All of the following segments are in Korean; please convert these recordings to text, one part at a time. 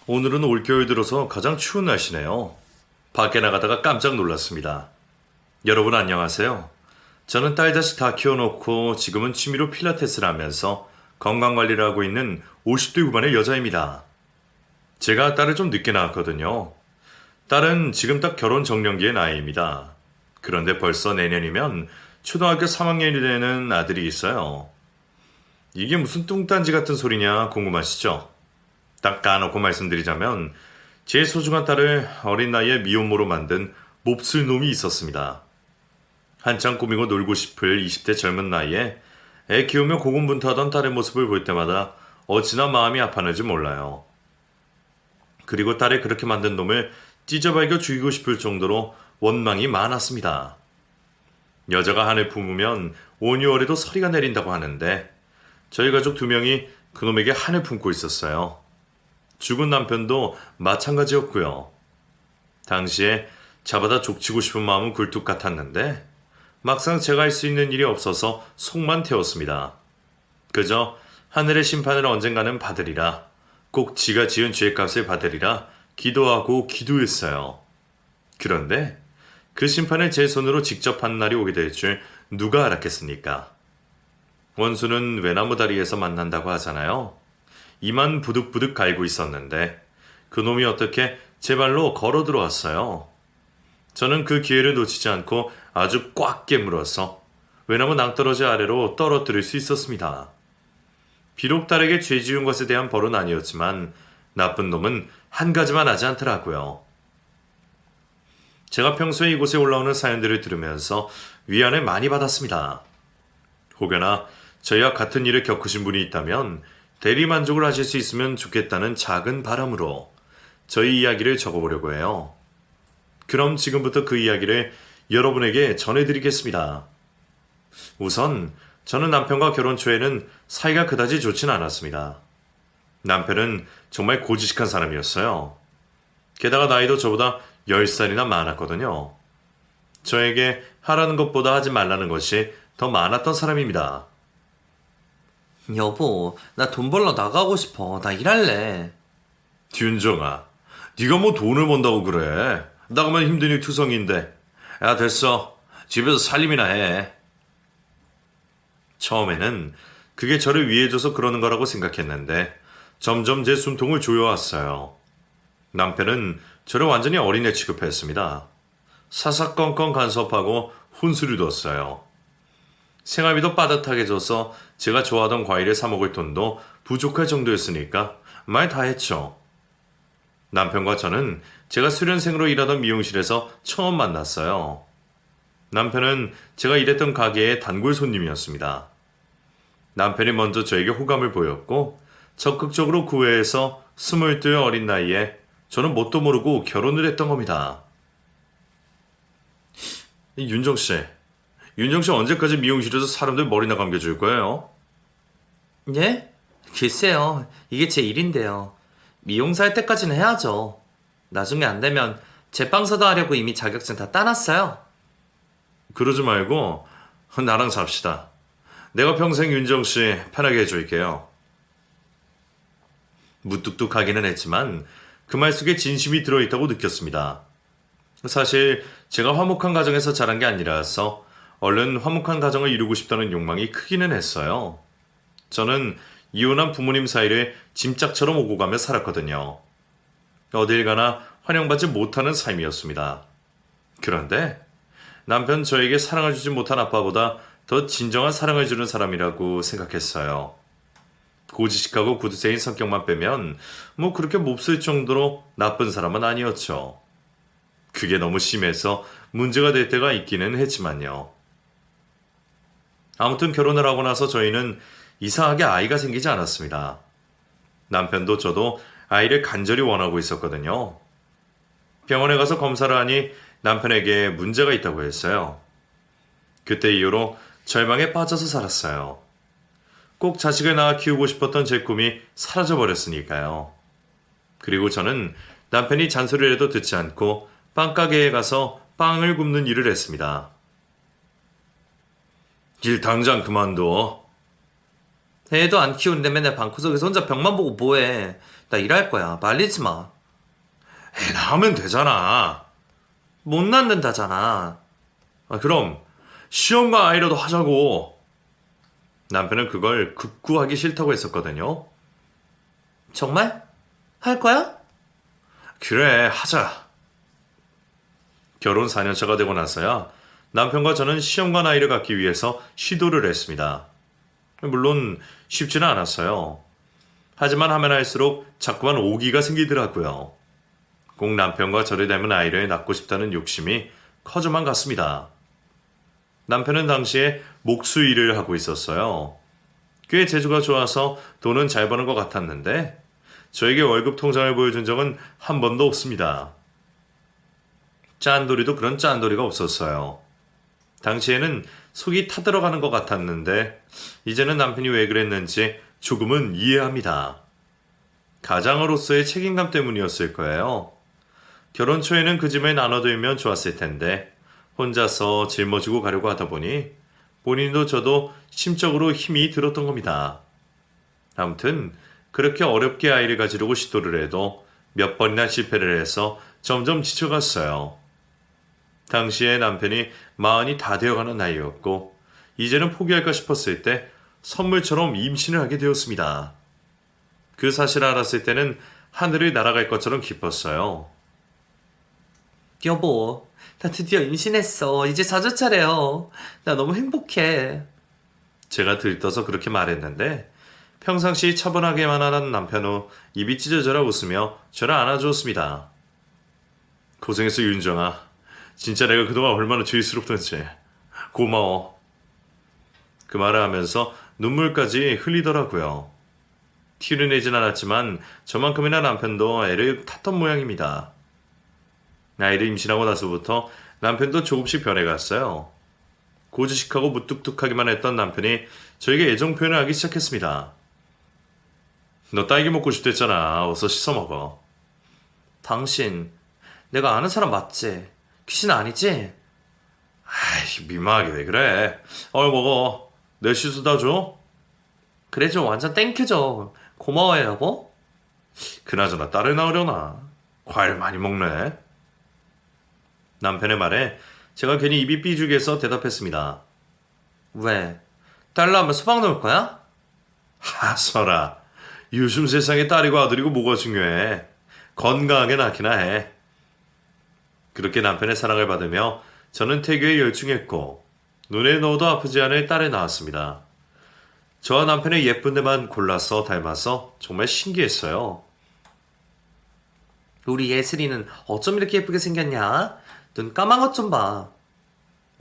오늘은 올겨울 들어서 가장 추운 날씨네요. 밖에 나가다가 깜짝 놀랐습니다. 여러분 안녕하세요. 저는 딸 자식 다 키워놓고 지금은 취미로 필라테스를 하면서 건강관리를 하고 있는 50대 후반의 여자입니다. 제가 딸을 좀 늦게 낳았거든요. 딸은 지금 딱 결혼 정년기의 나이입니다. 그런데 벌써 내년이면 초등학교 3학년이 되는 아들이 있어요. 이게 무슨 뚱딴지 같은 소리냐 궁금하시죠? 딱 까놓고 말씀드리자면 제 소중한 딸을 어린 나이에 미혼모로 만든 몹쓸 놈이 있었습니다. 한창 꾸미고 놀고 싶을 20대 젊은 나이에 애 키우며 고군분투하던 딸의 모습을 볼 때마다 어찌나 마음이 아팠는지 몰라요. 그리고 딸을 그렇게 만든 놈을 찢어발겨 죽이고 싶을 정도로 원망이 많았습니다. 여자가 한을 품으면 온 6월에도 서리가 내린다고 하는데 저희 가족 2명이 그놈에게 한을 품고 있었어요. 죽은 남편도 마찬가지였고요. 당시에 잡아다 족치고 싶은 마음은 굴뚝 같았는데 막상 제가 할 수 있는 일이 없어서 속만 태웠습니다. 그저 하늘의 심판을 언젠가는 받으리라, 꼭 지가 지은 죄값을 받으리라 기도하고 기도했어요. 그런데 그 심판을 제 손으로 직접 한 날이 오게 될 줄 누가 알았겠습니까? 원수는 외나무 다리에서 만난다고 하잖아요. 이만 부득부득 갈고 있었는데 그놈이 어떻게 제 발로 걸어 들어왔어요. 저는 그 기회를 놓치지 않고 아주 꽉 깨물어서 외나무 낭떠러지 아래로 떨어뜨릴 수 있었습니다. 비록 딸에게 죄 지은 것에 대한 벌은 아니었지만 나쁜 놈은 한 가지만 하지 않더라고요. 제가 평소에 이곳에 올라오는 사연들을 들으면서 위안을 많이 받았습니다. 혹여나 저희와 같은 일을 겪으신 분이 있다면 대리만족을 하실 수 있으면 좋겠다는 작은 바람으로 저희 이야기를 적어보려고 해요. 그럼 지금부터 그 이야기를 여러분에게 전해드리겠습니다. 우선 저는 남편과 결혼 초에는 사이가 그다지 좋진 않았습니다. 남편은 정말 고지식한 사람이었어요. 게다가 나이도 저보다 10살이나 많았거든요. 저에게 하라는 것보다 하지 말라는 것이 더 많았던 사람입니다. 여보, 나 돈 벌러 나가고 싶어. 나 일할래. 윤정아, 네가 뭐 돈을 번다고 그래. 나가면 힘드니 투성인데. 야, 됐어. 집에서 살림이나 해. 처음에는 그게 저를 위해줘서 그러는 거라고 생각했는데 점점 제 숨통을 조여왔어요. 남편은 저를 완전히 어린애 취급했습니다. 사사건건 간섭하고 혼수를 뒀어요. 생활비도 빠듯하게 줘서 제가 좋아하던 과일을 사 먹을 돈도 부족할 정도였으니까 말 다 했죠. 남편과 저는 제가 수련생으로 일하던 미용실에서 처음 만났어요. 남편은 제가 일했던 가게의 단골 손님이었습니다. 남편이 먼저 저에게 호감을 보였고 적극적으로 구애해서 22 어린 나이에 저는 뭣도 모르고 결혼을 했던 겁니다. 윤정 씨 언제까지 미용실에서 사람들 머리나 감겨줄 거예요? 예? 글쎄요. 이게 제 일인데요. 미용사 할 때까지는 해야죠. 나중에 안 되면 제빵사도 하려고 이미 자격증 다 따놨어요. 그러지 말고 나랑 삽시다. 내가 평생 윤정 씨 편하게 해줄게요. 무뚝뚝하기는 했지만 그 말 속에 진심이 들어있다고 느꼈습니다. 사실 제가 화목한 가정에서 자란 게 아니라서 얼른 화목한 가정을 이루고 싶다는 욕망이 크기는 했어요. 저는 이혼한 부모님 사이를 짐짝처럼 오고 가며 살았거든요. 어딜 가나 환영받지 못하는 삶이었습니다. 그런데 남편 저에게 사랑을 주지 못한 아빠보다 더 진정한 사랑을 주는 사람이라고 생각했어요. 고지식하고 구두쇠인 성격만 빼면 뭐 그렇게 몹쓸 정도로 나쁜 사람은 아니었죠. 그게 너무 심해서 문제가 될 때가 있기는 했지만요. 아무튼 결혼을 하고 나서 저희는 이상하게 아이가 생기지 않았습니다. 남편도 저도 아이를 간절히 원하고 있었거든요. 병원에 가서 검사를 하니 남편에게 문제가 있다고 했어요. 그때 이후로 절망에 빠져서 살았어요. 꼭 자식을 낳아 키우고 싶었던 제 꿈이 사라져버렸으니까요. 그리고 저는 남편이 잔소리를 해도 듣지 않고 빵가게에 가서 빵을 굽는 일을 했습니다. 일 당장 그만둬. 애도 안 키우는데 맨날 방구석에서 혼자 벽만 보고 뭐해. 나 일할 거야. 말리지 마. 애 낳으면 되잖아. 못 낳는다잖아. 그럼 시험과 아이라도 하자고. 남편은 그걸 극구 하기 싫다고 했었거든요. 정말? 할 거야? 그래, 하자. 결혼 4년차가 되고 나서야 남편과 저는 시험관 아이를 갖기 위해서 시도를 했습니다. 물론 쉽지는 않았어요. 하지만 하면 할수록 자꾸만 오기가 생기더라고요. 꼭 남편과 저를 닮은 아이를 낳고 싶다는 욕심이 커져만 갔습니다. 남편은 당시에 목수 일을 하고 있었어요. 꽤 재주가 좋아서 돈은 잘 버는 것 같았는데 저에게 월급 통장을 보여준 적은 한 번도 없습니다. 짠돌이도 그런 짠돌이가 없었어요. 당시에는 속이 타들어가는 것 같았는데 이제는 남편이 왜 그랬는지 조금은 이해합니다. 가장으로서의 책임감 때문이었을 거예요. 결혼 초에는 그 짐을 나눠들면 좋았을 텐데 혼자서 짊어지고 가려고 하다 보니 본인도 저도 심적으로 힘이 들었던 겁니다. 아무튼 그렇게 어렵게 아이를 가지려고 시도를 해도 몇 번이나 실패를 해서 점점 지쳐갔어요. 당시에 남편이 마흔이 다 되어가는 나이였고 이제는 포기할까 싶었을 때 선물처럼 임신을 하게 되었습니다. 그 사실을 알았을 때는 하늘을 날아갈 것처럼 기뻤어요. 여보, 나 드디어 임신했어. 이제 4주차래요. 나 너무 행복해. 제가 들떠서 그렇게 말했는데 평상시 차분하게만 하던 남편 후 입이 찢어져라 웃으며 저를 안아주었습니다. 고생했어 윤정아. 진짜 내가 그동안 얼마나 죄스럽던지. 고마워. 그 말을 하면서 눈물까지 흘리더라고요. 티를 내진 않았지만 저만큼이나 남편도 애를 탔던 모양입니다. 아이를 임신하고 나서부터 남편도 조금씩 변해갔어요. 고지식하고 무뚝뚝하기만 했던 남편이 저에게 애정 표현을 하기 시작했습니다. 너 딸기 먹고 싶댔잖아. 어서 씻어 먹어. 당신, 내가 아는 사람 맞지? 귀신 아니지? 아이, 민망하게 왜 그래? 먹어. 내 씻어다 줘. 그래 좀 완전 땡큐죠. 고마워요 여보. 그나저나 딸을 낳으려나? 과일 많이 먹네. 남편의 말에 제가 괜히 입이 삐죽해서 대답했습니다. 왜? 딸 낳으면 수박 넣을 거야? 하서라. 요즘 세상에 딸이고 아들이고 뭐가 중요해. 건강하게 낳기나 해. 그렇게 남편의 사랑을 받으며 저는 태교에 열중했고 눈에 넣어도 아프지 않을 딸을 낳았습니다. 저와 남편의 예쁜 데만 골라서 닮아서 정말 신기했어요. 우리 예슬이는 어쩜 이렇게 예쁘게 생겼냐? 눈 까만 것 좀 봐.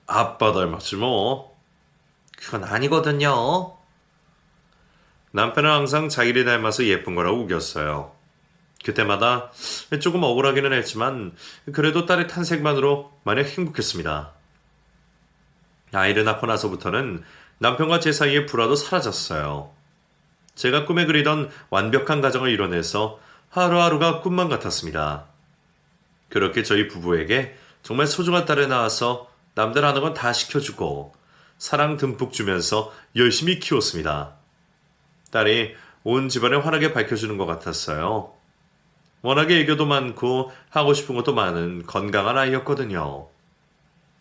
아빠 닮았지 뭐. 그건 아니거든요. 남편은 항상 자기를 닮아서 예쁜 거라고 우겼어요. 그때마다 조금 억울하기는 했지만 그래도 딸의 탄생만으로 마냥 행복했습니다. 아이를 낳고 나서부터는 남편과 제 사이의 불화도 사라졌어요. 제가 꿈에 그리던 완벽한 가정을 이뤄내서 하루하루가 꿈만 같았습니다. 그렇게 저희 부부에게 정말 소중한 딸을 낳아서 남들 하는 건 다 시켜주고 사랑 듬뿍 주면서 열심히 키웠습니다. 딸이 온 집안을 환하게 밝혀주는 것 같았어요. 워낙에 애교도 많고 하고 싶은 것도 많은 건강한 아이였거든요.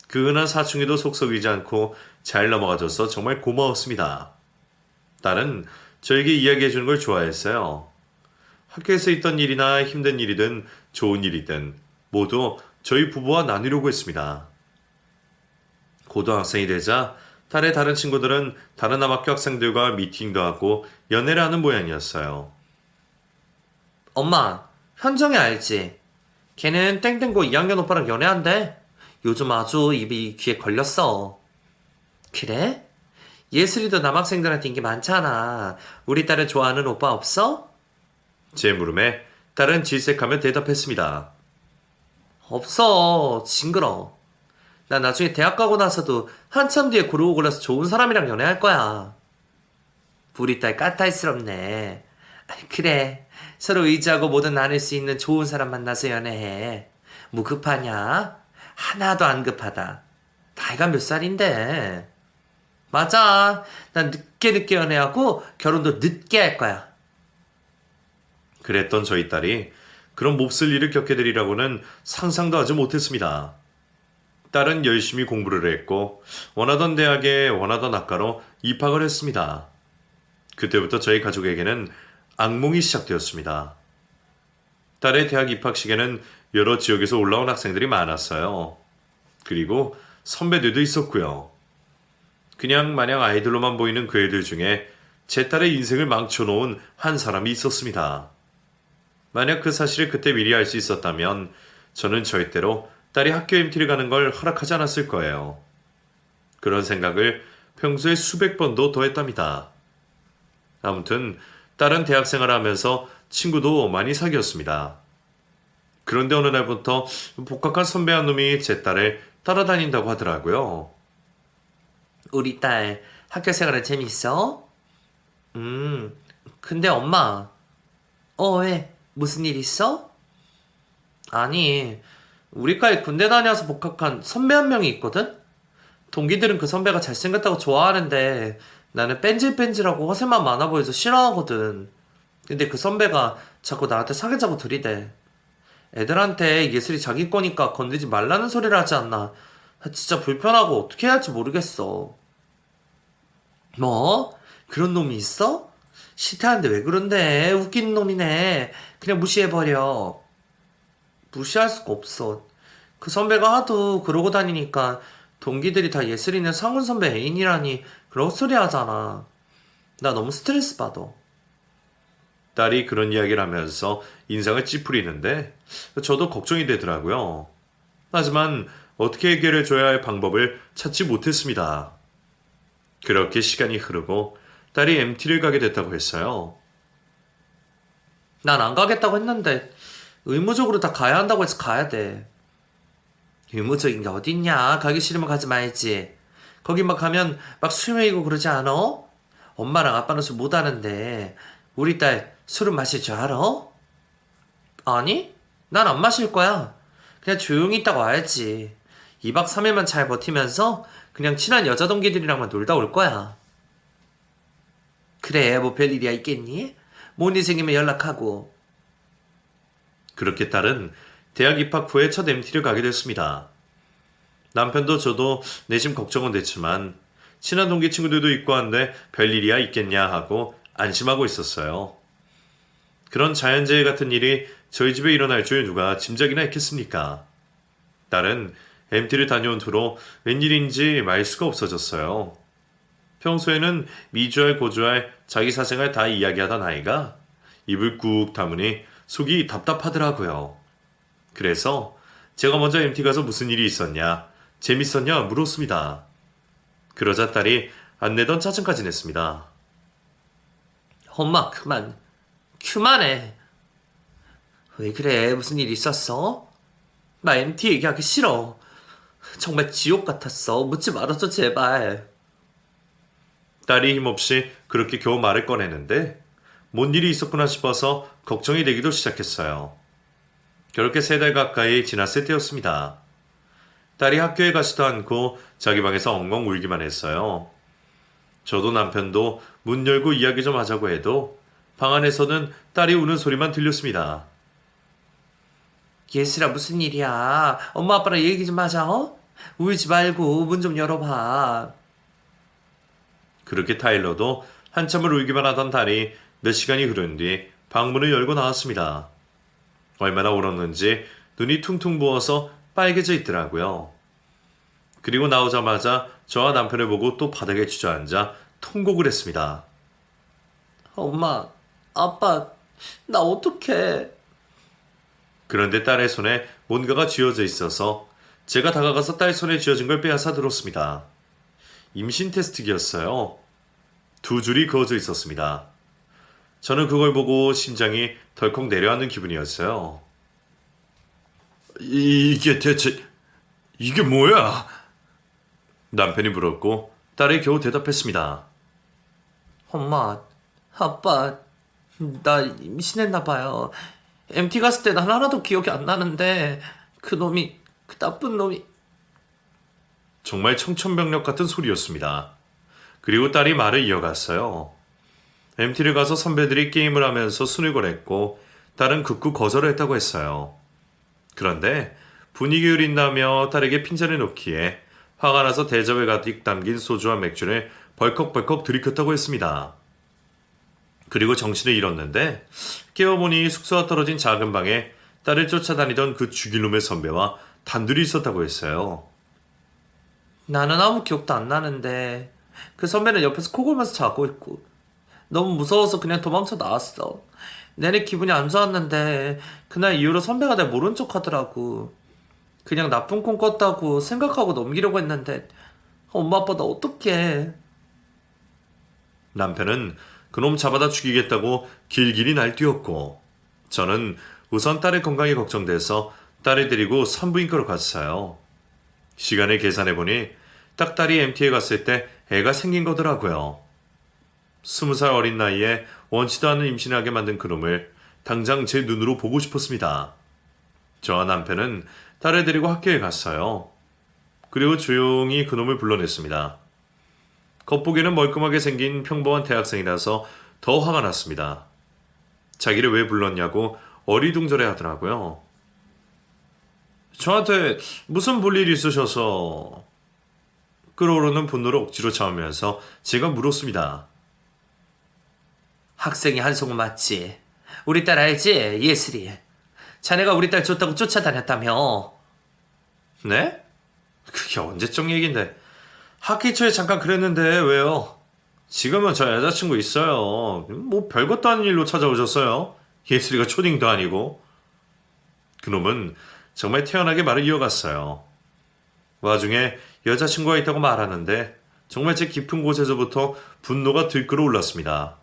그 흔한 사춘기도 속 썩이지 않고 잘 넘어가줘서 정말 고마웠습니다. 딸은 저에게 이야기해주는 걸 좋아했어요. 학교에서 있던 일이나 힘든 일이든 좋은 일이든 모두 저희 부부와 나누려고 했습니다. 고등학생이 되자 딸의 다른 친구들은 다른 남학교 학생들과 미팅도 하고 연애를 하는 모양이었어요. 엄마, 현정이 알지? 걔는 땡땡고 2학년 오빠랑 연애한대. 요즘 아주 입이 귀에 걸렸어. 그래? 예슬이도 남학생들한테 인기 많잖아. 우리 딸을 좋아하는 오빠 없어? 제 물음에 딸은 질색하며 대답했습니다. 없어. 징그러. 나 나중에 대학 가고 나서도 한참 뒤에 고르고 골라서 좋은 사람이랑 연애할 거야. 우리 딸 까탈스럽네. 그래. 서로 의지하고 뭐든 나눌 수 있는 좋은 사람 만나서 연애해. 뭐 급하냐? 하나도 안 급하다. 나이가 몇 살인데? 맞아. 난 늦게 연애하고 결혼도 늦게 할 거야. 그랬던 저희 딸이 그런 몹쓸 일을 겪게 되리라고는 상상도 하지 못했습니다. 딸은 열심히 공부를 했고 원하던 대학에 원하던 학과로 입학을 했습니다. 그때부터 저희 가족에게는 악몽이 시작되었습니다. 딸의 대학 입학식에는 여러 지역에서 올라온 학생들이 많았어요. 그리고 선배들도 있었고요. 그냥 마냥 아이들로만 보이는 그 애들 중에 제 딸의 인생을 망쳐놓은 한 사람이 있었습니다. 만약 그 사실을 그때 미리 알 수 있었다면 저는 절대로 딸이 학교 MT를 가는 걸 허락하지 않았을 거예요. 그런 생각을 평소에 수백 번도 더 했답니다. 아무튼 딸은 대학생활을 하면서 친구도 많이 사귀었습니다. 그런데 어느 날부터 복학한 선배 한 놈이 제 딸을 따라다닌다고 하더라고요. 우리 딸 학교 생활은 재밌어? 근데 엄마. 왜? 무슨 일 있어? 아니, 우리 과에 군대 다녀서 복학한 선배 한 명이 있거든? 동기들은 그 선배가 잘생겼다고 좋아하는데 나는 뺀질뺀질하고 허세만 많아 보여서 싫어하거든. 근데 그 선배가 자꾸 나한테 사귀자고 들이대. 애들한테 예술이 자기 거니까 건들지 말라는 소리를 하지 않나. 진짜 불편하고 어떻게 해야 할지 모르겠어. 뭐? 그런 놈이 있어? 싫다는데 왜 그런데? 웃기는 놈이네. 그냥 무시해버려. 무시할 수가 없어. 그 선배가 하도 그러고 다니니까 동기들이 다 예슬이는 상훈 선배 애인이라니 그런 헛소리 하잖아. 나 너무 스트레스 받아. 딸이 그런 이야기를 하면서 인상을 찌푸리는데 저도 걱정이 되더라고요. 하지만 어떻게 해결해 줘야 할 방법을 찾지 못했습니다. 그렇게 시간이 흐르고 딸이 MT를 가게 됐다고 했어요. 난 안 가겠다고 했는데 의무적으로 다 가야 한다고 해서 가야 돼. 의무적인 게 어딨냐. 가기 싫으면 가지 말지. 거기 막 가면 막 술 먹이고 그러지 않아? 엄마랑 아빠는 술 못하는데 우리 딸 술은 마실 줄 알아? 아니? 난 안 마실 거야. 그냥 조용히 있다고 와야지. 2박 3일만 잘 버티면서 그냥 친한 여자 동기들이랑만 놀다 올 거야. 그래, 뭐 별일이야 있겠니? 뭔 일 생기면 연락하고. 그렇게 딸은 대학 입학 후에 첫 MT를 가게 됐습니다. 남편도 저도 내심 걱정은 됐지만 친한 동기 친구들도 있고 한데 별일이야 있겠냐 하고 안심하고 있었어요. 그런 자연재해 같은 일이 저희 집에 일어날 줄 누가 짐작이나 했겠습니까? 딸은 MT를 다녀온 후로 웬일인지 말 수가 없어졌어요. 평소에는 미주알 고주알 자기 사생활 다 이야기하던 아이가 입을 꾹 다무니 속이 답답하더라고요. 그래서 제가 먼저 MT 가서 무슨 일이 있었냐, 재밌었냐 물었습니다. 그러자 딸이 안 내던 짜증까지 냈습니다. 엄마, 그만해. 왜 그래? 무슨 일 있었어? 나 MT 얘기하기 싫어. 정말 지옥 같았어. 묻지 말아줘, 제발. 딸이 힘없이 그렇게 겨우 말을 꺼내는데 뭔 일이 있었구나 싶어서 걱정이 되기도 시작했어요. 그렇게 3달 가까이 지났을 때였습니다. 딸이 학교에 가지도 않고 자기 방에서 엉엉 울기만 했어요. 저도 남편도 문 열고 이야기 좀 하자고 해도 방 안에서는 딸이 우는 소리만 들렸습니다. 예슬아, 무슨 일이야? 엄마 아빠랑 얘기 좀 하자, 어? 울지 말고 문 좀 열어봐. 그렇게 타일러도 한참을 울기만 하던 딸이 몇 시간이 흐른 뒤 방문을 열고 나왔습니다. 얼마나 울었는지 눈이 퉁퉁 부어서 빨개져 있더라고요. 그리고 나오자마자 저와 남편을 보고 또 바닥에 주저앉아 통곡을 했습니다. 엄마, 아빠, 나 어떡해. 그런데 딸의 손에 뭔가가 쥐어져 있어서 제가 다가가서 딸 손에 쥐어진 걸 빼앗아 들었습니다. 임신 테스트기였어요. 2줄이 그어져 있었습니다. 저는 그걸 보고 심장이 덜컥 내려앉는 기분이었어요. 이게 대체 이게 뭐야? 남편이 물었고 딸이 겨우 대답했습니다. 엄마, 아빠, 나 임신했나 봐요. MT 갔을 때 난 하나도 기억이 안 나는데 그 나쁜 놈이. 정말 청천벽력 같은 소리였습니다. 그리고 딸이 말을 이어갔어요. MT를 가서 선배들이 게임을 하면서 순을 거랬고 딸은 극구 거절을 했다고 했어요. 그런데 분위기 흐린다며 딸에게 핀잔을 놓기에 화가 나서 대접에 가득 담긴 소주와 맥주를 벌컥벌컥 들이켰다고 했습니다. 그리고 정신을 잃었는데 깨어보니 숙소와 떨어진 작은 방에 딸을 쫓아다니던 그 죽일놈의 선배와 단둘이 있었다고 했어요. 나는 아무 기억도 안 나는데 그 선배는 옆에서 코 골면서 자고 있고 너무 무서워서 그냥 도망쳐 나왔어. 내내 기분이 안 좋았는데 그날 이후로 선배가 날 모른 척 하더라고. 그냥 나쁜 꿈 꿨다고 생각하고 넘기려고 했는데 엄마 아빠 나 어떡해. 남편은 그놈 잡아다 죽이겠다고 길길이 날뛰었고 저는 우선 딸의 건강이 걱정돼서 딸을 데리고 산부인과로 갔어요. 시간을 계산해보니 딱 딸이 MT에 갔을 때 애가 생긴 거더라고요. 20살 어린 나이에 원치도 않는 임신하게 만든 그놈을 당장 제 눈으로 보고 싶었습니다. 저와 남편은 딸을 데리고 학교에 갔어요. 그리고 조용히 그놈을 불러냈습니다. 겉보기에는 멀끔하게 생긴 평범한 대학생이라서 더 화가 났습니다. 자기를 왜 불렀냐고 어리둥절해 하더라고요. 저한테 무슨 볼일 있으셔서 끓어오르는 분노를 억지로 참으면서 제가 물었습니다. 학생이 한송은 맞지? 우리 딸 알지? 예슬이. 자네가 우리 딸 줬다고 쫓아다녔다며. 네? 그게 언제적 얘긴데. 학기 초에 잠깐 그랬는데 왜요? 지금은 저 여자친구 있어요. 뭐 별것도 아닌 일로 찾아오셨어요. 예슬이가 초딩도 아니고. 그놈은 정말 태연하게 말을 이어갔어요. 와중에 여자친구가 있다고 말하는데 정말 제 깊은 곳에서부터 분노가 들끓어 올랐습니다.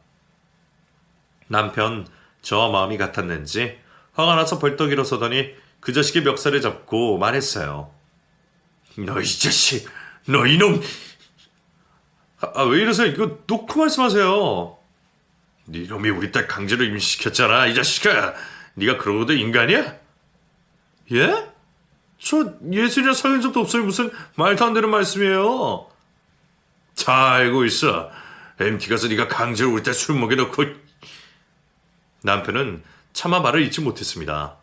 남편, 저와 마음이 같았는지 화가 나서 벌떡 일어서더니 그 자식의 멱살을 잡고 말했어요. 너 이 자식, 너 이놈. 왜 이러세요? 이거 놓고 말씀하세요. 네 놈이 우리 딸 강제로 임신시켰잖아, 이 자식아. 네가 그러고도 인간이야? 예? 저 예술이랑 사귄 적도 없어요. 무슨 말도 안 되는 말씀이에요. 잘 알고 있어. MT 가서 네가 강제로 우리 딸 술 먹여놓고. 남편은 차마 말을 잊지 못했습니다.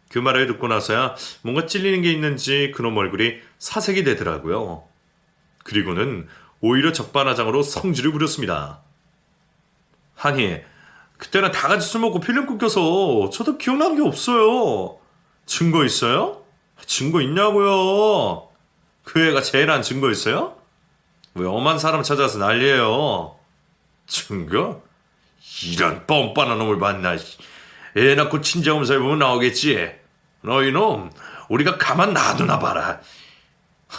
그 말을 듣고 나서야 뭔가 찔리는 게 있는지 그놈 얼굴이 사색이 되더라고요. 그리고는 오히려 적반하장으로 성질을 부렸습니다. 아니, 그때는 다 같이 술 먹고 필름 끊겨서 저도 기억나는 게 없어요. 증거 있어요? 증거 있냐고요? 그 애가 제일한 증거 있어요? 왜 엄한 사람 찾아서 난리예요? 증거? 이런 뻔뻔한 놈을 만나. 애 낳고 친정검사해 보면 나오겠지. 너 이놈 우리가 가만 놔두나 봐라.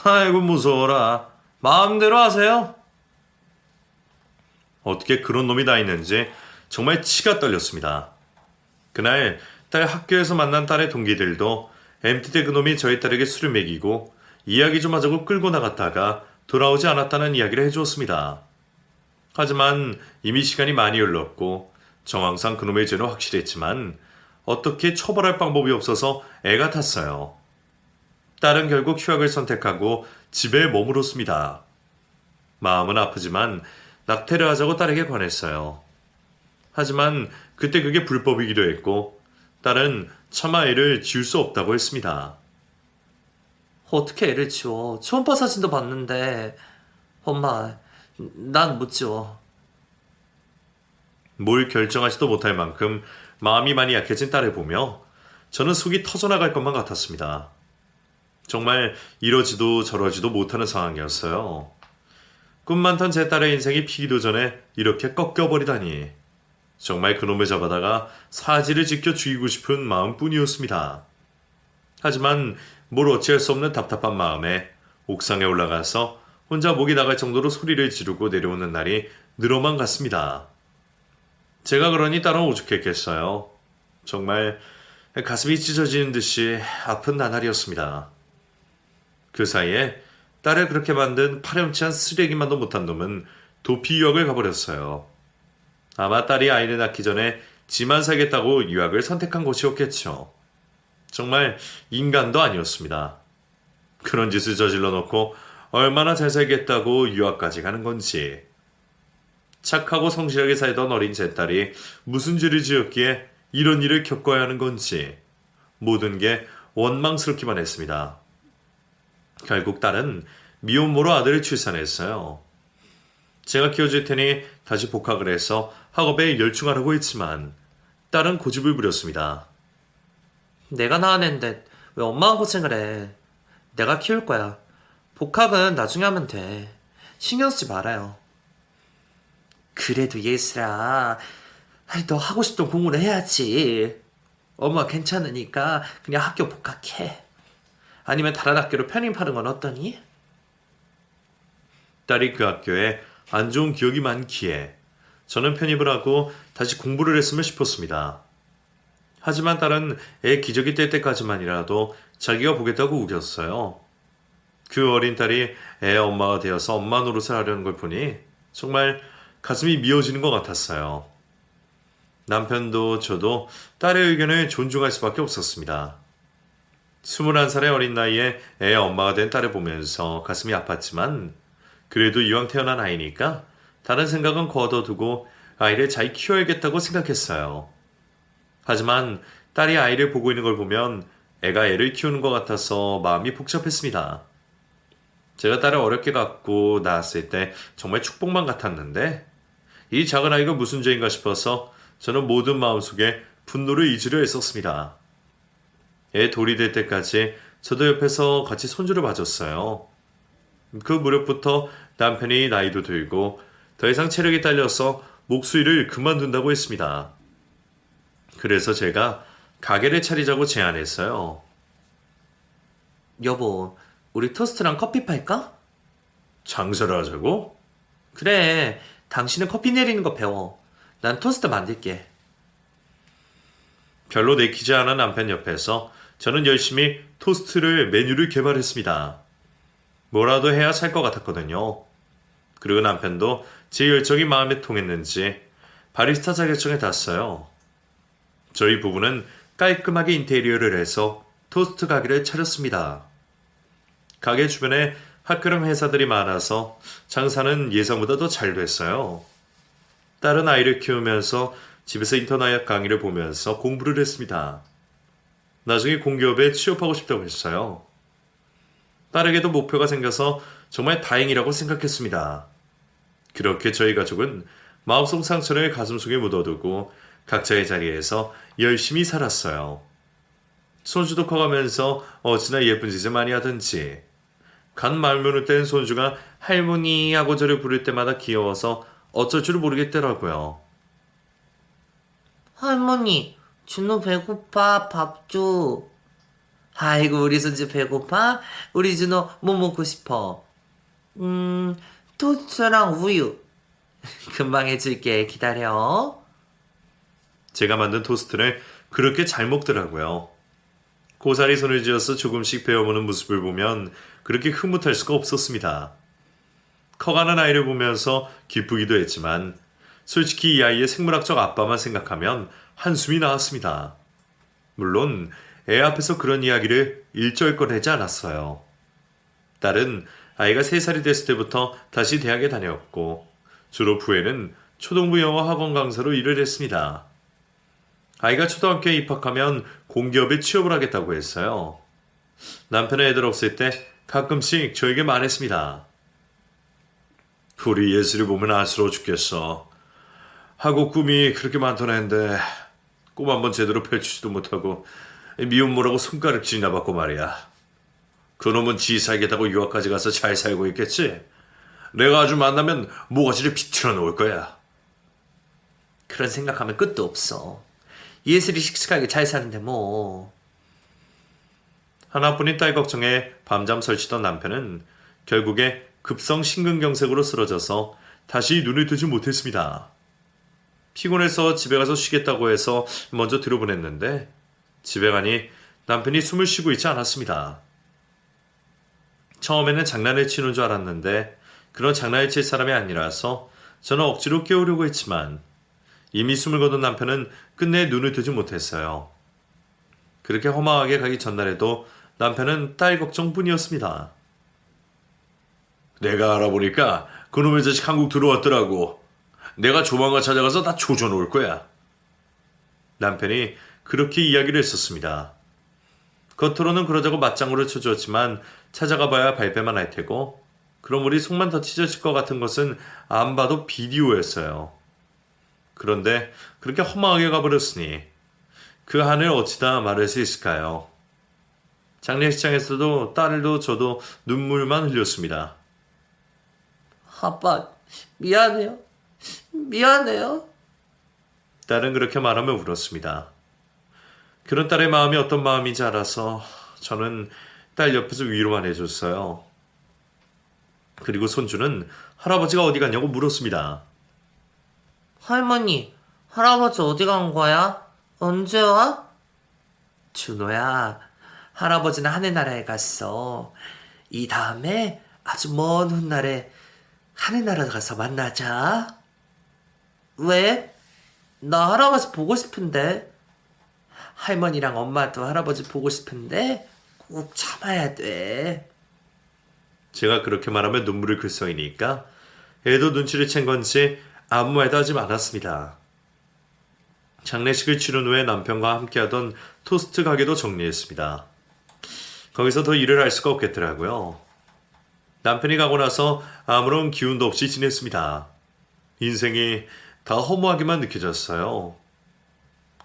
아이고 무서워라. 마음대로 하세요. 어떻게 그런 놈이 다 있는지 정말 치가 떨렸습니다. 그날 딸 학교에서 만난 딸의 동기들도 MT 때 그놈이 저희 딸에게 술을 먹이고 이야기 좀 하자고 끌고 나갔다가 돌아오지 않았다는 이야기를 해주었습니다. 하지만 이미 시간이 많이 흘렀고 정황상 그놈의 죄는 확실했지만 어떻게 처벌할 방법이 없어서 애가 탔어요. 딸은 결국 휴학을 선택하고 집에 머물었습니다. 마음은 아프지만 낙태를 하자고 딸에게 권했어요. 하지만 그때 그게 불법이기도 했고 딸은 차마 애를 지울 수 없다고 했습니다. 어떻게 애를 지워? 초음파 사진도 봤는데. 엄마, 난 못 지워. 뭘 결정하지도 못할 만큼 마음이 많이 약해진 딸을 보며 저는 속이 터져나갈 것만 같았습니다. 정말 이러지도 저러지도 못하는 상황이었어요. 꿈 많던 제 딸의 인생이 피기도 전에 이렇게 꺾여버리다니. 정말 그놈을 잡아다가 사지를 지켜 죽이고 싶은 마음뿐이었습니다. 하지만 뭘 어찌할 수 없는 답답한 마음에 옥상에 올라가서 혼자 목이 나갈 정도로 소리를 지르고 내려오는 날이 늘어만 갔습니다. 제가 그러니 딸은 오죽했겠어요. 정말 가슴이 찢어지는 듯이 아픈 나날이었습니다. 그 사이에 딸을 그렇게 만든 파렴치한 쓰레기만도 못한 놈은 도피 유학을 가버렸어요. 아마 딸이 아이를 낳기 전에 지만 살겠다고 유학을 선택한 것이었겠죠. 정말 인간도 아니었습니다. 그런 짓을 저질러 놓고 얼마나 잘 살겠다고 유학까지 가는 건지. 착하고 성실하게 살던 어린 제 딸이 무슨 죄를 지었기에 이런 일을 겪어야 하는 건지 모든 게 원망스럽기만 했습니다. 결국 딸은 미혼모로 아들을 출산했어요. 제가 키워줄 테니 다시 복학을 해서 학업에 열중하라고 했지만 딸은 고집을 부렸습니다. 내가 낳은 앤데 왜 엄마가 고생을 해? 내가 키울 거야. 복학은 나중에 하면 돼. 신경 쓰지 말아요. 그래도 예슬아, 아이, 너 하고 싶던 공부를 해야지. 엄마 괜찮으니까 그냥 학교 복학해. 아니면 다른 학교로 편입하는 건 어떠니? 딸이 그 학교에 안 좋은 기억이 많기에 저는 편입을 하고 다시 공부를 했으면 싶었습니다. 하지만 딸은 애 기저귀 뗄 때까지만이라도 자기가 보겠다고 우겼어요. 그 어린 딸이 애 엄마가 되어서 엄마 노릇을 하려는 걸 보니 정말 가슴이 미어지는 것 같았어요. 남편도 저도 딸의 의견을 존중할 수밖에 없었습니다. 21살의 어린 나이에 애 엄마가 된 딸을 보면서 가슴이 아팠지만 그래도 이왕 태어난 아이니까 다른 생각은 거둬두고 아이를 잘 키워야겠다고 생각했어요. 하지만 딸이 아이를 보고 있는 걸 보면 애가 애를 키우는 것 같아서 마음이 복잡했습니다. 제가 딸을 어렵게 갖고 낳았을 때 정말 축복만 같았는데 이 작은 아이가 무슨 죄인가 싶어서 저는 모든 마음속에 분노를 잊으려 했었습니다. 애 돌이 될 때까지 저도 옆에서 같이 손주를 봐줬어요. 그 무렵부터 남편이 나이도 들고 더 이상 체력이 딸려서 목수일을 그만둔다고 했습니다. 그래서 제가 가게를 차리자고 제안했어요. 여보, 우리 토스트랑 커피 팔까? 장사를 하자고? 그래, 당신은 커피 내리는 거 배워. 난 토스트 만들게. 별로 내키지 않은 남편 옆에서 저는 열심히 토스트를 메뉴를 개발했습니다. 뭐라도 해야 살 것 같았거든요. 그리고 남편도 제 열정이 마음에 통했는지 바리스타 자격증에 땄어요. 저희 부부는 깔끔하게 인테리어를 해서 토스트 가게를 차렸습니다. 가게 주변에 학교랑 회사들이 많아서 장사는 예상보다 더 잘 됐어요. 딸은 아이를 키우면서 집에서 인터넷 강의를 보면서 공부를 했습니다. 나중에 공기업에 취업하고 싶다고 했어요. 딸에게도 목표가 생겨서 정말 다행이라고 생각했습니다. 그렇게 저희 가족은 마음속 상처를 가슴속에 묻어두고 각자의 자리에서 열심히 살았어요. 손주도 커가면서 어찌나 예쁜 짓을 많이 하든지 간 말문을 뗀 손주가 할머니 하고 저를 부를 때마다 귀여워서 어쩔 줄 모르겠더라고요. 할머니, 준호 배고파. 밥 줘. 아이고, 우리 손주 배고파? 우리 준호 뭐 먹고 싶어? 토스트랑 우유. 금방 해줄게. 기다려. 제가 만든 토스트를 그렇게 잘 먹더라고요. 고사리 손을 쥐어서 조금씩 베어보는 모습을 보면 그렇게 흐뭇할 수가 없었습니다. 커가는 아이를 보면서 기쁘기도 했지만 솔직히 이 아이의 생물학적 아빠만 생각하면 한숨이 나왔습니다. 물론 애 앞에서 그런 이야기를 일절 꺼내지 않았어요. 딸은 아이가 3살이 됐을 때부터 다시 대학에 다녔고 졸업 후에는 초등부 영어 학원 강사로 일을 했습니다. 아이가 초등학교에 입학하면 공기업에 취업을 하겠다고 했어요. 남편의 애들 없을 때 가끔씩 저에게 말했습니다. 우리 예슬이 보면 안쓰러워 죽겠어. 하고 꿈이 그렇게 많던 애인데 꿈 한번 제대로 펼치지도 못하고 미혼모라고 손가락질이나 받고 말이야. 그놈은 지 살겠다고 유학까지 가서 잘 살고 있겠지. 내가 아주 만나면 모가지를 비틀어 놓을 거야. 그런 생각하면 끝도 없어. 예슬이 씩씩하게 잘 사는데 뭐. 하나뿐인 딸 걱정에 밤잠 설치던 남편은 결국에 급성 심근경색으로 쓰러져서 다시 눈을 뜨지 못했습니다. 피곤해서 집에 가서 쉬겠다고 해서 먼저 들여보냈는데 집에 가니 남편이 숨을 쉬고 있지 않았습니다. 처음에는 장난을 치는 줄 알았는데 그런 장난을 칠 사람이 아니라서 저는 억지로 깨우려고 했지만 이미 숨을 거둔 남편은 끝내 눈을 뜨지 못했어요. 그렇게 허망하게 가기 전날에도 남편은 딸 걱정뿐이었습니다. 내가 알아보니까 그놈의 자식 한국 들어왔더라고. 내가 조만간 찾아가서 다 조져놓을 거야. 남편이 그렇게 이야기를 했었습니다. 겉으로는 그러자고 맞장구를 쳐주었지만 찾아가 봐야 발뺌만 할 테고 그럼 우리 속만 더 찢어질 것 같은 것은 안 봐도 비디오였어요. 그런데 그렇게 허망하게 가버렸으니 그 한을 어찌다 말할 수 있을까요? 장례식장에서도 딸도 저도 눈물만 흘렸습니다. 아빠, 미안해요. 미안해요. 딸은 그렇게 말하며 울었습니다. 그런 딸의 마음이 어떤 마음인지 알아서 저는 딸 옆에서 위로만 해줬어요. 그리고 손주는 할아버지가 어디 갔냐고 물었습니다. 할머니, 할아버지 어디 간 거야? 언제 와? 준호야, 할아버지는 하늘나라에 갔어. 이 다음에 아주 먼 훗날에 하늘나라 가서 만나자. 왜? 나 할아버지 보고 싶은데. 할머니랑 엄마도 할아버지 보고 싶은데 꼭 참아야 돼. 제가 그렇게 말하며 눈물을 글썽이니까 애도 눈치를 챈 건지 아무 말도 하지 않았습니다. 장례식을 치른 후에 남편과 함께하던 토스트 가게도 정리했습니다. 거기서 더 일을 할 수가 없겠더라고요. 남편이 가고 나서 아무런 기운도 없이 지냈습니다. 인생이 다 허무하게만 느껴졌어요.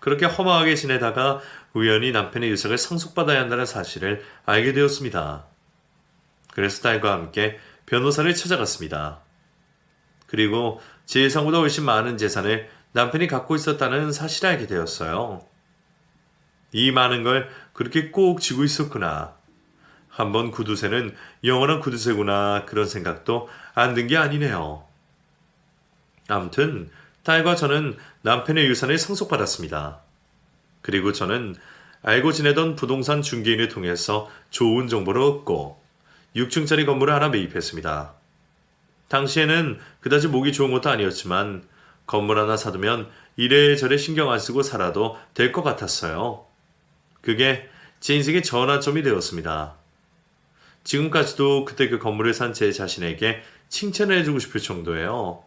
그렇게 허무하게 지내다가 우연히 남편의 유sak을 상속받아야 한다는 사실을 알게 되었습니다. 그래서 딸과 함께 변호사를 찾아갔습니다. 그리고 제 예상보다 훨씬 많은 재산을 남편이 갖고 있었다는 사실을 알게 되었어요. 이 많은 걸 그렇게 꼭 쥐고 있었구나. 한번 구두쇠는 영원한 구두쇠구나 그런 생각도 안 든 게 아니네요. 아무튼 딸과 저는 남편의 유산을 상속받았습니다. 그리고 저는 알고 지내던 부동산 중개인을 통해서 좋은 정보를 얻고 6층짜리 건물을 하나 매입했습니다. 당시에는 그다지 목이 좋은 것도 아니었지만 건물 하나 사두면 이래저래 신경 안 쓰고 살아도 될 것 같았어요. 그게 제 인생의 전환점이 되었습니다. 지금까지도 그때 그 건물을 산 제 자신에게 칭찬을 해주고 싶을 정도예요.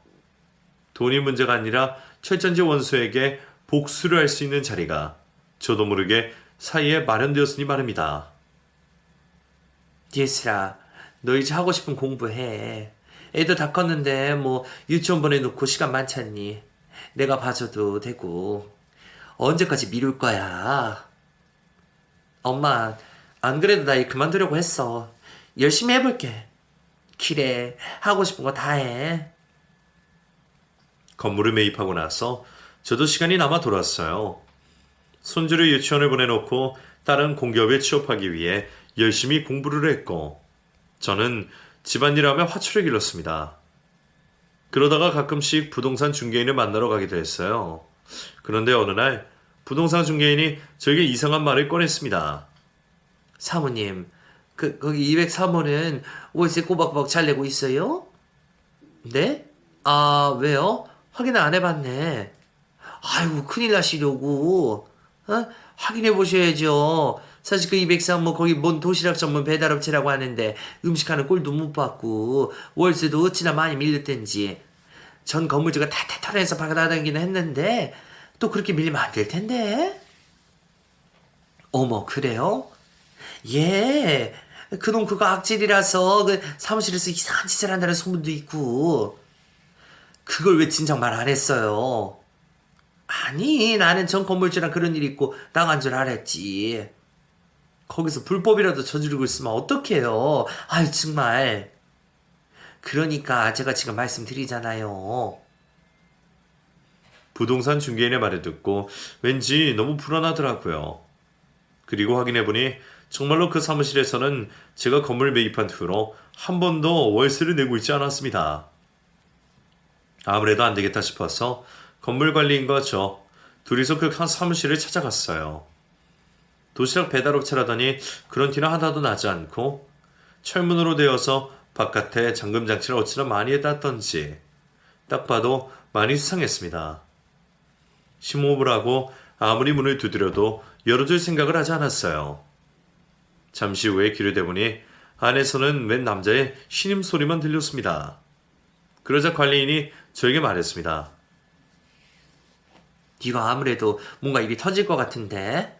돈이 문제가 아니라 철전지 원수에게 복수를 할 수 있는 자리가 저도 모르게 사이에 마련되었으니 말입니다. 예슬아, 너 이제 하고 싶은 공부해. 애도 다 컸는데 뭐 유치원 보내놓고 시간 많잖니. 내가 봐줘도 되고. 언제까지 미룰 거야? 엄마, 안 그래도 나 일 그만두려고 했어. 열심히 해볼게. 그래, 하고 싶은 거 다 해. 건물을 매입하고 나서 저도 시간이 남아 돌아왔어요. 손주를 유치원을 보내놓고 딸은 공기업에 취업하기 위해 열심히 공부를 했고 저는 집안일을 하며 화초를 길렀습니다. 그러다가 가끔씩 부동산 중개인을 만나러 가기도 했어요. 그런데 어느 날 부동산 중개인이 저에게 이상한 말을 꺼냈습니다. 사모님, 거기 203호는 월세 꼬박꼬박 잘 내고 있어요? 네? 아, 왜요? 확인을 안 해봤네. 아이고, 큰일 나시려고. 확인해 보셔야죠. 사실 그 203호 거기 뭔 도시락 전문 배달업체라고 하는데 음식하는 꼴도 못 받고 월세도 어찌나 많이 밀렸던지. 전 건물주가 탈탈 털어내서 받아다니기는 했는데 또 그렇게 밀리면 안 될 텐데. 어머, 그래요? 예. 그놈 그거 악질이라서 그 사무실에서 이상한 짓을 한다는 소문도 있고. 그걸 왜 진작 말 안 했어요? 아니, 나는 전 건물주랑 그런 일 있고 나간 줄 알았지. 거기서 불법이라도 저지르고 있으면 어떡해요? 아유, 정말. 그러니까 제가 지금 말씀드리잖아요. 부동산 중개인의 말을 듣고 왠지 너무 불안하더라고요. 그리고 확인해보니 정말로 그 사무실에서는 제가 건물 매입한 후로 한 번도 월세를 내고 있지 않았습니다. 아무래도 안 되겠다 싶어서 건물 관리인과 저 둘이서 그 사무실을 찾아갔어요. 도시락 배달업체라더니 그런 티는 하나도 나지 않고 철문으로 되어서 바깥에 잠금장치를 어찌나 많이 해놨던지 딱 봐도 많이 수상했습니다. 심호흡을 하고 아무리 문을 두드려도 열어줄 생각을 하지 않았어요. 잠시 후에 귀를 대보니 안에서는 웬 남자의 신음소리만 들렸습니다. 그러자 관리인이 저에게 말했습니다. 네가 아무래도 뭔가 일이 터질 것 같은데.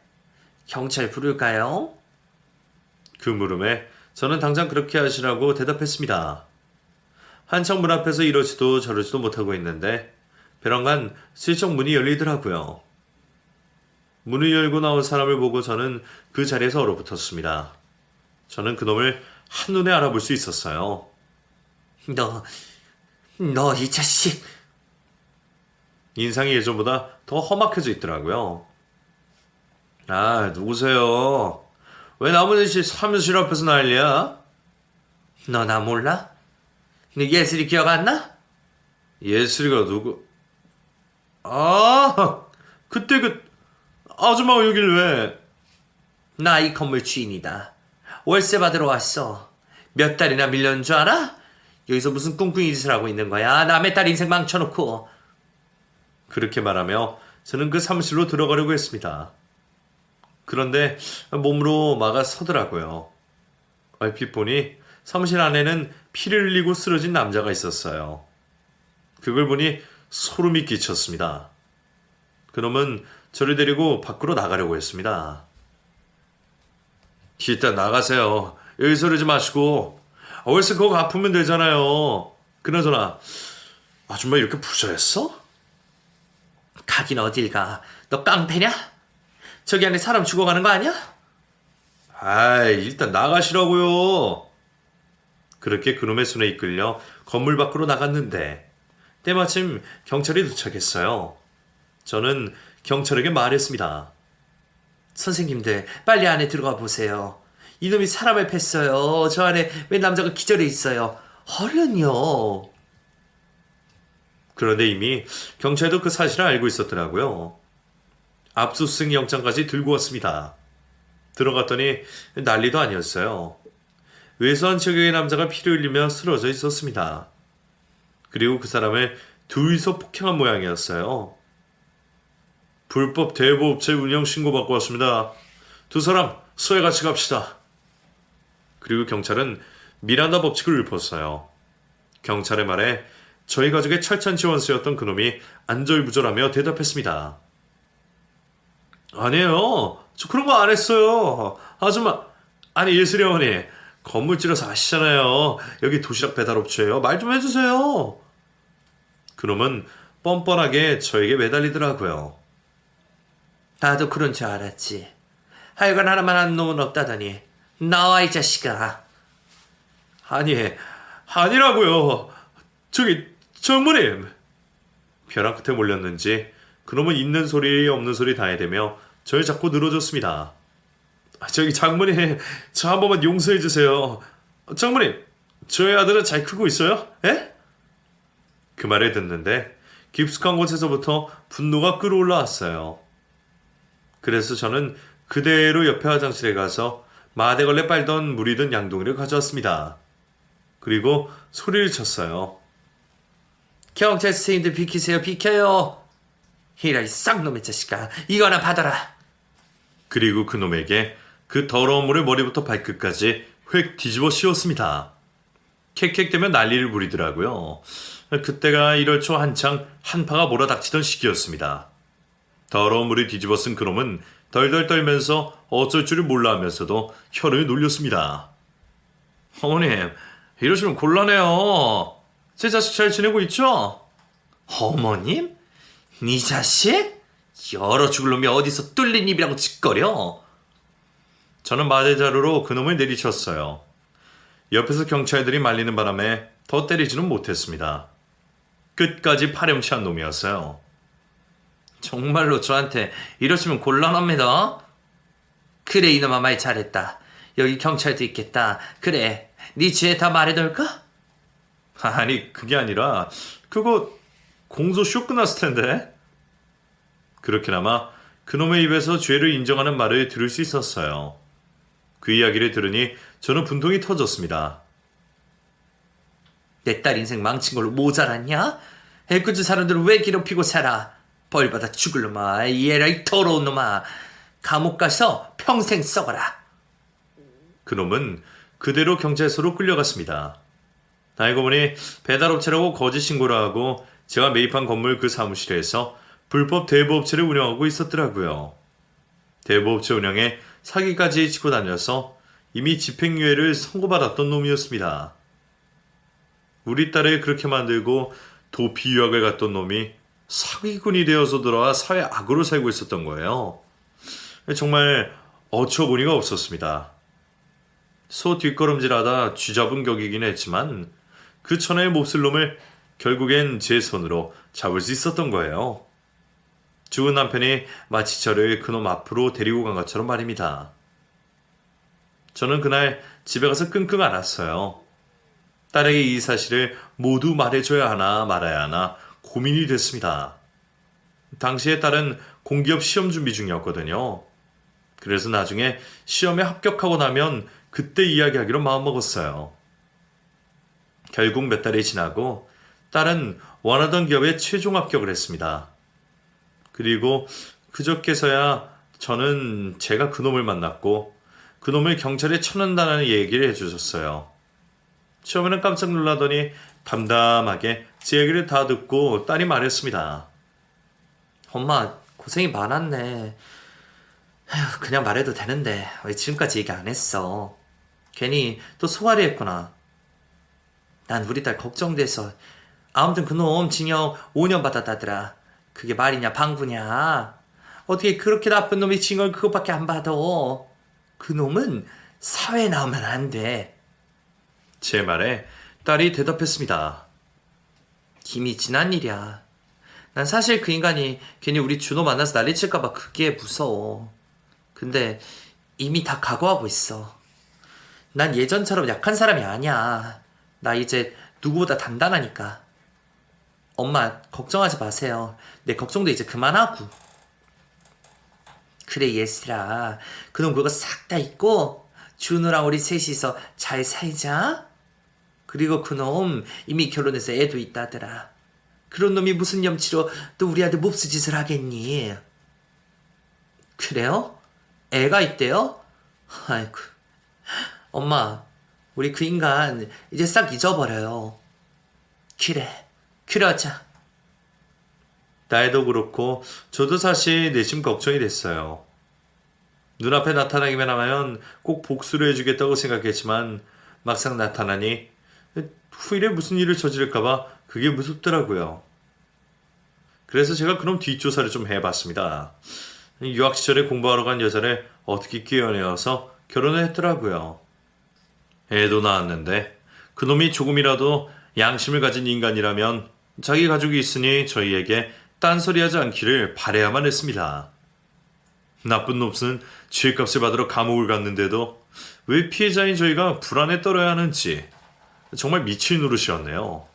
경찰 부를까요? 그 물음에 저는 당장 그렇게 하시라고 대답했습니다. 한창 문 앞에서 이러지도 저러지도 못하고 있는데 베란간 슬쩍 문이 열리더라고요. 문을 열고 나온 사람을 보고 저는 그 자리에서 얼어붙었습니다. 저는 그놈을 한눈에 알아볼 수 있었어요. 너 이 자식. 인상이 예전보다 더 험악해져 있더라고요. 아, 누구세요? 왜 나머지 사무실 앞에서 난리야? 너 나 몰라? 너 예슬이 기억 안 나? 예슬이가 누구? 아, 그때 그 아줌마가 여길 왜? 나 이 건물 주인이다. 월세 받으러 왔어. 몇 달이나 밀렸는 줄 알아? 여기서 무슨 꿍꿍이 짓을 하고 있는 거야? 남의 딸 인생 망쳐놓고. 그렇게 말하며 저는 그 사무실로 들어가려고 했습니다. 그런데 몸으로 막아 서더라고요. 얼핏 보니 사무실 안에는 피를 흘리고 쓰러진 남자가 있었어요. 그걸 보니 소름이 끼쳤습니다. 그놈은 저를 데리고 밖으로 나가려고 했습니다. 일단 나가세요. 여기서 그러지 마시고 월세 그거 갚으면 되잖아요. 그나저나 아줌마 이렇게 부자였어? 가긴 어딜 가. 너 깡패냐? 저기 안에 사람 죽어가는 거 아니야? 아이, 일단 나가시라고요. 그렇게 그놈의 손에 이끌려 건물 밖으로 나갔는데 때마침 경찰이 도착했어요. 저는 경찰에게 말했습니다. 선생님들 빨리 안에 들어가 보세요. 이놈이 사람을 팼어요. 저 안에 웬 남자가 기절해 있어요. 얼른요. 그런데 이미 경찰도 그 사실을 알고 있었더라고요. 압수수색 영장까지 들고 왔습니다. 들어갔더니 난리도 아니었어요. 외소한 체격의 남자가 피를 흘리며 쓰러져 있었습니다. 그리고 그 사람을 둘이서 폭행한 모양이었어요. 불법 대부업체 운영 신고받고 왔습니다. 두 사람 소에 같이 갑시다. 그리고 경찰은 미란다 법칙을 읊었어요. 경찰의 말에 저희 가족의 철찬 지원수였던 그놈이 안절부절하며 대답했습니다. 아니에요. 저 그런 거 안 했어요. 아줌마, 아니 예슬이 어머니, 건물질에서 아시잖아요. 여기 도시락 배달업체예요. 말 좀 해주세요. 그놈은 뻔뻔하게 저에게 매달리더라고요. 나도 그런 줄 알았지. 하여간 하나만 하는 놈은 없다더니. 나와 이 자식아. 아니, 아니라고요. 저기 장모님. 벼랑 끝에 몰렸는지 그놈은 있는 소리 없는 소리 다 해대며 저를 자꾸 늘어줬습니다. 저기 장모님, 저 한 번만 용서해 주세요. 장모님, 저희 아들은 잘 크고 있어요? 에? 그 말을 듣는데 깊숙한 곳에서부터 분노가 끌어올라왔어요. 그래서 저는 그대로 옆에 화장실에 가서 마대걸레 빨던 물이 든 양동이를 가져왔습니다. 그리고 소리를 쳤어요. 경찰 선생님들 비키세요. 비켜요. 이라 이 쌍놈의 자식아. 이거 하나 받아라. 그리고 그놈에게 그 더러운 물을 머리부터 발끝까지 획 뒤집어 씌웠습니다. 캑캑대며 난리를 부리더라고요. 그때가 1월 초 한창 한파가 몰아닥치던 시기였습니다. 더러운 물을 뒤집어 쓴 그놈은 덜덜 떨면서 어쩔 줄을 몰라 하면서도 혀를 놀렸습니다. 어머님, 이러시면 곤란해요. 제 자식 잘 지내고 있죠? 어머님? 네 자식? 여러 죽을 놈이 어디서 뚫린 입이라고 짓거려? 저는 마대자루로 그놈을 내리쳤어요. 옆에서 경찰들이 말리는 바람에 더 때리지는 못했습니다. 끝까지 파렴치한 놈이었어요. 정말로 저한테 이러시면 곤란합니다. 그래 이놈아 말 잘했다. 여기 경찰도 있겠다. 그래 네 지혜 다 말해둘까? 아니, 그게 아니라 그거 공소시효 끝났을 텐데. 그렇게나마 그놈의 입에서 죄를 인정하는 말을 들을 수 있었어요. 그 이야기를 들으니 저는 분통이 터졌습니다. 내 딸 인생 망친 걸로 모자랐냐? 애꿎은 사람들을 왜 괴롭히고 살아? 벌받아 죽을 놈아. 이 에라이 더러운 놈아. 감옥 가서 평생 썩어라. 그놈은 그대로 경찰서로 끌려갔습니다. 알고 보니 배달업체라고 거짓 신고를 하고 제가 매입한 건물 그 사무실에서 불법 대부업체를 운영하고 있었더라고요. 대부업체 운영에 사기까지 치고 다녀서 이미 집행유예를 선고받았던 놈이었습니다. 우리 딸을 그렇게 만들고 도피 유학을 갔던 놈이 사기꾼이 되어서 돌아와 사회 악으로 살고 있었던 거예요. 정말 어처구니가 없었습니다. 소 뒷걸음질하다 쥐잡은 격이긴 했지만 그 천하의 몹쓸 놈을 결국엔 제 손으로 잡을 수 있었던 거예요. 죽은 남편이 마치 저를 그놈 앞으로 데리고 간 것처럼 말입니다. 저는 그날 집에 가서 끙끙 앓았어요. 딸에게 이 사실을 모두 말해줘야 하나 말아야 하나 고민이 됐습니다. 당시에 딸은 공기업 시험 준비 중이었거든요. 그래서 나중에 시험에 합격하고 나면 그때 이야기하기로 마음먹었어요. 결국 몇 달이 지나고 딸은 원하던 기업에 최종 합격을 했습니다. 그리고 그저께서야 저는 제가 그놈을 만났고 그놈을 경찰에 쳐낸다는 얘기를 해주셨어요. 처음에는 깜짝 놀라더니 담담하게 제 얘기를 다 듣고 딸이 말했습니다. 엄마, 고생이 많았네. 에휴, 그냥 말해도 되는데 왜 지금까지 얘기 안 했어? 괜히 또 소갈이 했구나. 난 우리 딸 걱정돼서. 아무튼 그놈 징역 5년 받았다더라. 그게 말이냐 방구냐? 어떻게 그렇게 나쁜 놈이 징역 그것밖에 안 받아? 그놈은 사회에 나오면 안 돼. 제 말에 딸이 대답했습니다. 이미 지난 일이야. 난 사실 그 인간이 괜히 우리 준호 만나서 난리칠까봐 그게 무서워. 근데 이미 다 각오하고 있어. 난 예전처럼 약한 사람이 아니야. 나 이제 누구보다 단단하니까. 엄마 걱정하지 마세요. 내 걱정도 이제 그만하고. 그래 예슬아, 그놈 그거 싹 다 잊고 준우랑 우리 셋이서 잘 살자. 그리고 그놈 이미 결혼해서 애도 있다더라. 그런 놈이 무슨 염치로 또 우리 아들 몹쓸 짓을 하겠니? 그래요? 애가 있대요? 아이고. 엄마, 우리 그 인간 이제 싹 잊어버려요. 그래, 그러자. 딸도 그렇고 저도 사실 내심 걱정이 됐어요. 눈앞에 나타나기만 하면 꼭 복수를 해주겠다고 생각했지만 막상 나타나니 후일에 무슨 일을 저지를까봐 그게 무섭더라고요. 그래서 제가 그럼 뒷조사를 좀 해봤습니다. 유학 시절에 공부하러 간 여자를 어떻게 끼워내어서 결혼을 했더라고요. 애도 낳았는데 그놈이 조금이라도 양심을 가진 인간이라면 자기 가족이 있으니 저희에게 딴소리하지 않기를 바라야만 했습니다. 나쁜 놈은 죄값을 받으러 감옥을 갔는데도 왜 피해자인 저희가 불안에 떨어야 하는지 정말 미칠 노릇이었네요.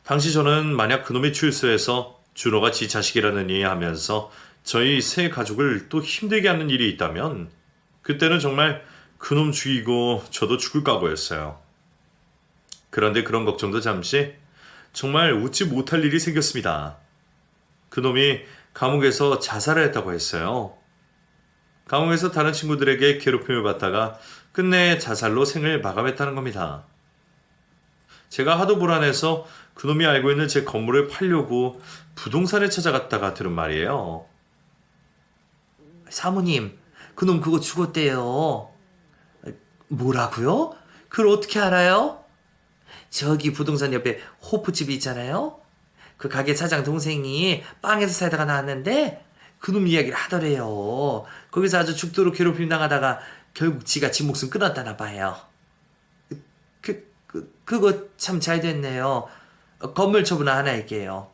당시 저는 만약 그놈이 출소해서 준호가 지 자식이라는 이해하면서 저희 세 가족을 또 힘들게 하는 일이 있다면 그때는 정말 그놈 죽이고 저도 죽을 각오였어요. 그런데 그런 걱정도 잠시 정말 웃지 못할 일이 생겼습니다. 그놈이 감옥에서 자살을 했다고 했어요. 감옥에서 다른 친구들에게 괴롭힘을 받다가 끝내 자살로 생을 마감했다는 겁니다. 제가 하도 불안해서 그놈이 알고 있는 제 건물을 팔려고 부동산에 찾아갔다가 들은 말이에요. 사모님, 그놈 그거 죽었대요. 뭐라고요? 그걸 어떻게 알아요? 저기 부동산 옆에 호프집이 있잖아요. 그 가게 사장 동생이 빵에서 살다가 나왔는데 그놈 이야기를 하더래요. 거기서 아주 죽도록 괴롭힘 당하다가 결국 지가 지 목숨 끊었다나 봐요. 그거 참 잘 됐네요. 건물 처분 하나 할게요.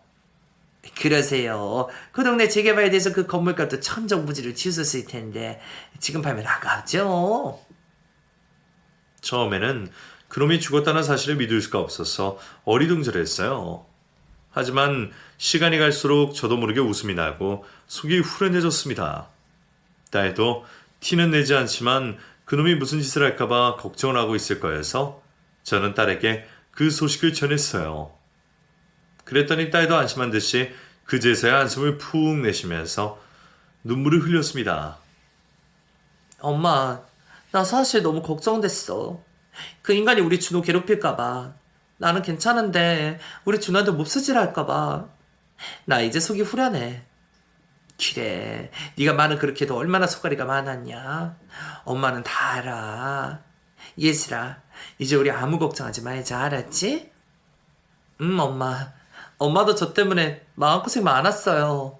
그러세요. 그 동네 재개발에 대해서 그 건물값도 천정부지를 치웠을 텐데 지금 팔면 아깝죠. 처음에는 그놈이 죽었다는 사실을 믿을 수가 없어서 어리둥절했어요. 하지만 시간이 갈수록 저도 모르게 웃음이 나고 속이 후련해졌습니다. 딸도 티는 내지 않지만 그놈이 무슨 짓을 할까봐 걱정을 하고 있을 거여서 저는 딸에게 그 소식을 전했어요. 그랬더니 딸도 안심한 듯이 그제서야 한숨을 푹 내쉬면서 눈물을 흘렸습니다. 엄마, 나 사실 너무 걱정됐어. 그 인간이 우리 준호 괴롭힐까봐. 나는 괜찮은데 우리 준호한테 몹쓸 짓 할까봐. 나 이제 속이 후련해. 그래, 네가 말은 그렇게 해도 얼마나 속앓이가 많았냐. 엄마는 다 알아. 예슬아, 이제 우리 아무 걱정하지 말자, 알았지? 엄마. 엄마도 저 때문에 마음고생 많았어요.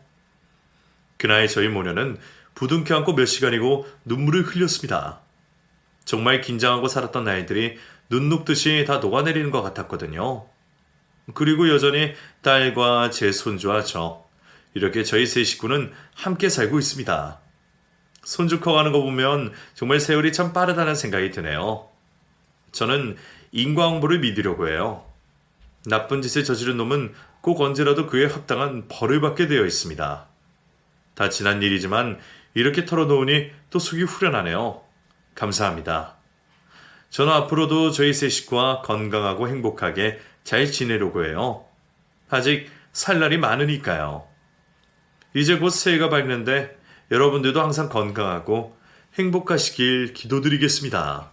그날 저희 모녀는 부둥켜 안고 몇 시간이고 눈물을 흘렸습니다. 정말 긴장하고 살았던 날들이 눈 녹듯이 다 녹아내리는 것 같았거든요. 그리고 여전히 딸과 제 손주와 저, 이렇게 저희 세 식구는 함께 살고 있습니다. 손주 커가는 거 보면 정말 세월이 참 빠르다는 생각이 드네요. 저는 인과응보를 믿으려고 해요. 나쁜 짓을 저지른 놈은 꼭 언제라도 그에 합당한 벌을 받게 되어 있습니다. 다 지난 일이지만 이렇게 털어놓으니 또 속이 후련하네요. 감사합니다. 저는 앞으로도 저희 세 식구와 건강하고 행복하게 잘 지내려고 해요. 아직 살 날이 많으니까요. 이제 곧 새해가 밝는데 여러분들도 항상 건강하고 행복하시길 기도드리겠습니다.